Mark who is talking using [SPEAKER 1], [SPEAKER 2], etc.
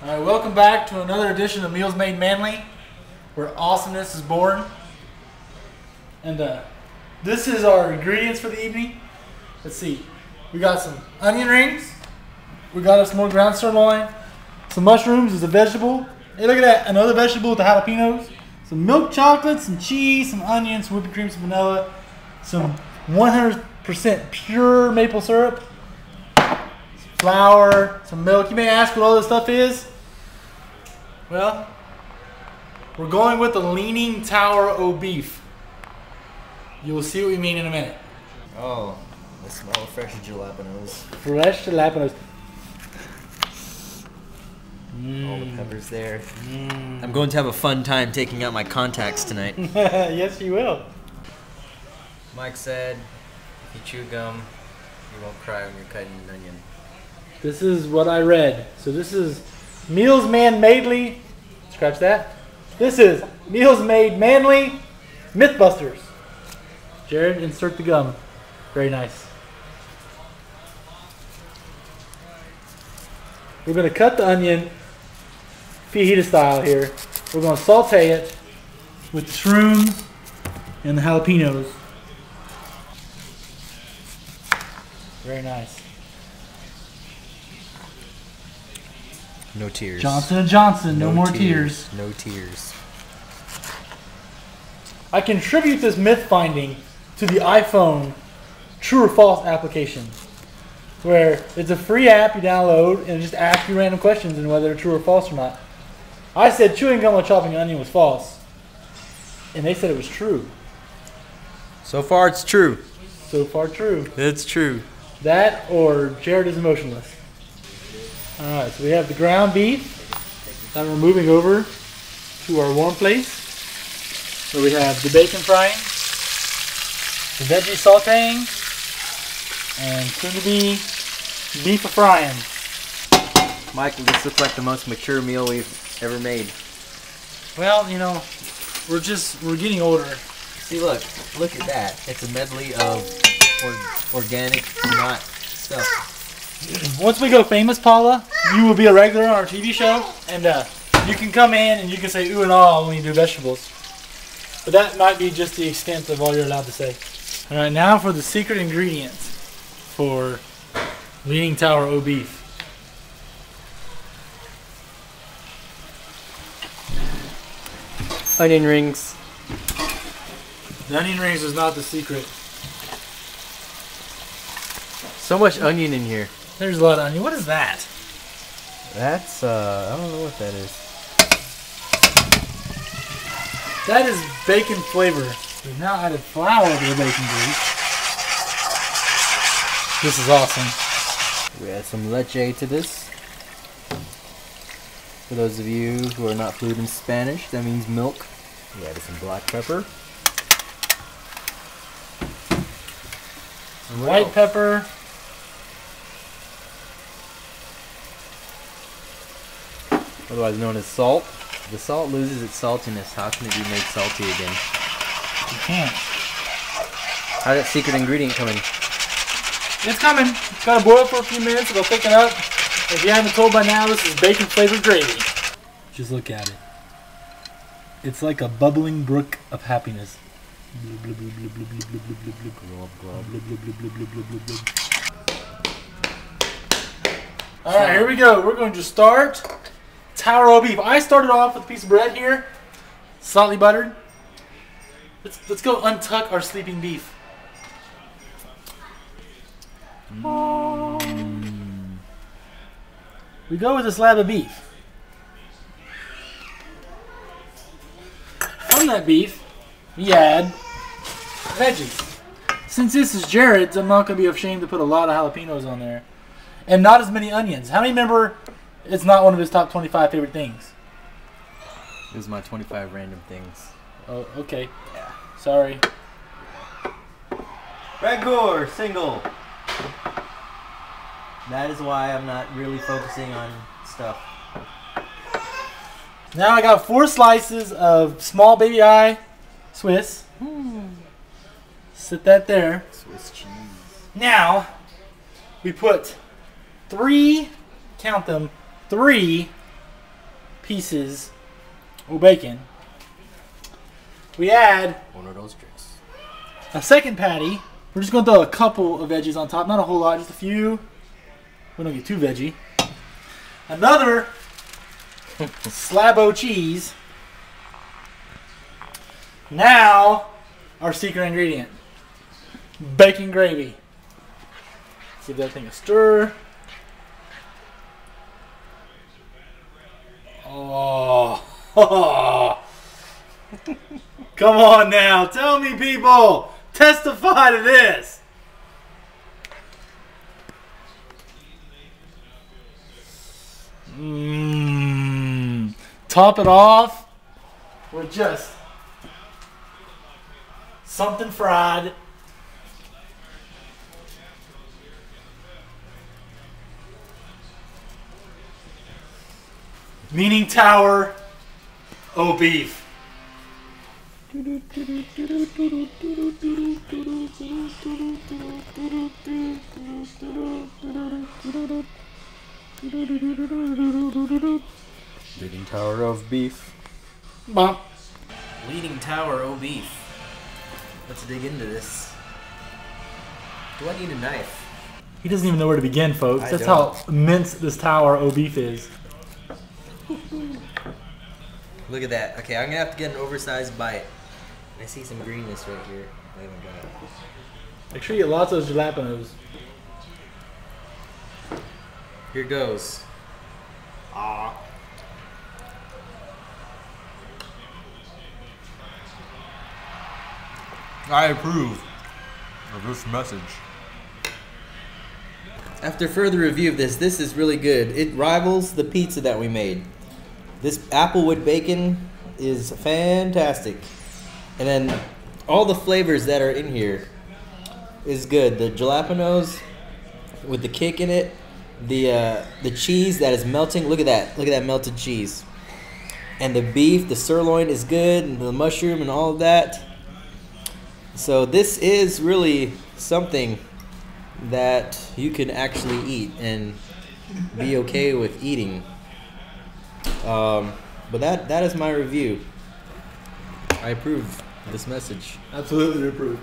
[SPEAKER 1] Alright, welcome back to another edition of Meals Made Manly, where awesomeness is born. And this is our ingredients for the evening. Let's see. We got some onion rings. We got us more ground sirloin. Some mushrooms as a vegetable. Hey, look at that. Another vegetable with the jalapenos. Some milk chocolate, some cheese, some onions, some whipping cream, some vanilla. Some 100% pure maple syrup. Flour, some milk. You may ask what all this stuff is. Well, we're going with the Leaning Tower o' Beef. You will see what we mean in a minute.
[SPEAKER 2] Oh, I smell fresh jalapenos.
[SPEAKER 1] Fresh jalapenos.
[SPEAKER 2] All the peppers there. I'm going to have a fun time taking out my contacts tonight.
[SPEAKER 1] Yes, you will.
[SPEAKER 2] Mike said, if you chew gum, you won't cry when you're cutting an onion.
[SPEAKER 1] This is what I read. So this is Meals Man Madely. Scratch that. This is Meals Made Manly Mythbusters. Jared, insert the gum. Very nice. We're going to cut the onion fajita style here. We're going to saute it with the shrooms and the jalapenos. Very nice.
[SPEAKER 2] No tears.
[SPEAKER 1] Johnson & Johnson, no more tears.
[SPEAKER 2] No tears. I
[SPEAKER 1] contribute this myth finding to the iPhone true or false application, where it's a free app you download and it just asks you random questions and whether they're true or false or not. I said chewing gum while chopping an onion was false, and they said it was true.
[SPEAKER 2] So far it's true.
[SPEAKER 1] So far true.
[SPEAKER 2] It's true.
[SPEAKER 1] That or Jared is emotionless. Alright, so we have the ground beef that we're moving over to our warm place, where we have the bacon frying, the veggie sauteing, and soon to be beef frying.
[SPEAKER 2] Michael, this looks like the most mature meal we've ever made.
[SPEAKER 1] Well, you know, we're getting older.
[SPEAKER 2] See, look at that. It's a medley of organic, not stuff.
[SPEAKER 1] Once we go famous, Paula, you will be a regular on our TV show, and you can come in and you can say ooh and ah when you do vegetables. But that might be just the extent of all you're allowed to say. Alright, now for the secret ingredients for Leaning Tower o' Beef.
[SPEAKER 2] Onion rings.
[SPEAKER 1] The onion rings is not the secret.
[SPEAKER 2] So much onion in here.
[SPEAKER 1] There's a lot of onion. What is that?
[SPEAKER 2] That's, I don't know what that is.
[SPEAKER 1] That is bacon flavor. We've now added flour to the bacon grease. This is awesome.
[SPEAKER 2] We add some leche to this. For those of you who are not fluent in Spanish, that means milk. We added some black pepper.
[SPEAKER 1] Some white pepper.
[SPEAKER 2] Otherwise known as salt. If the salt loses its saltiness, how can it be made salty again?
[SPEAKER 1] You can't.
[SPEAKER 2] How's that secret ingredient coming?
[SPEAKER 1] It's coming. It's got to boil for a few minutes. It'll thicken up. If you haven't told by now, this is bacon flavored gravy. Just look at it. It's like a bubbling brook of happiness. Alright, here we go. We're going to start Tower o' Beef. I started off with a piece of bread here, slightly buttered. Let's go untuck our sleeping beef. We go with a slab of beef. From that beef, we add veggies. Since this is Jarryd's, I'm not going to be ashamed to put a lot of jalapenos on there. And not as many onions. How many remember it's not one of his top 25 favorite things?
[SPEAKER 2] It was my 25 random things.
[SPEAKER 1] Oh, okay. Yeah. Sorry.
[SPEAKER 2] Red single. That is why I'm not really focusing on stuff.
[SPEAKER 1] Now I got 4 slices of small baby eye Swiss. Sit that there.
[SPEAKER 2] Swiss cheese.
[SPEAKER 1] Now we put 3, count them, 3 pieces of bacon. We add
[SPEAKER 2] One of those tricks.
[SPEAKER 1] a second patty. We're just going to throw a couple of veggies on top. Not a whole lot, just a few. We don't get too veggie. Another slab of cheese. Now, our secret ingredient. Bacon gravy. Give that thing a stir. Oh. Come on now. Tell me, people. Testify to this. Top it off with just something fried. Meaning tower o' beef.
[SPEAKER 2] Leading tower of beef.
[SPEAKER 1] Bump.
[SPEAKER 2] Leading tower o' beef. Let's dig into this. Do I need a knife?
[SPEAKER 1] He doesn't even know where to begin, folks.
[SPEAKER 2] I
[SPEAKER 1] That's
[SPEAKER 2] don't.
[SPEAKER 1] how immense this tower o' beef is.
[SPEAKER 2] Look at that. Okay, I'm gonna have to get an oversized bite. I see some greenness right here. I haven't got it.
[SPEAKER 1] Make sure you get lots of those jalapenos.
[SPEAKER 2] Here goes.
[SPEAKER 1] Ah.
[SPEAKER 3] I approve of this message.
[SPEAKER 2] After further review of this is really good. It rivals the pizza that we made. This applewood bacon is fantastic. And then all the flavors that are in here is good. The jalapenos with the kick in it, the cheese that is melting. Look at that. Look at that melted cheese. And the beef, the sirloin is good, and the mushroom and all of that. So this is really something that you can actually eat and be okay with eating. But that is my review. I approve this message.
[SPEAKER 1] Absolutely approve.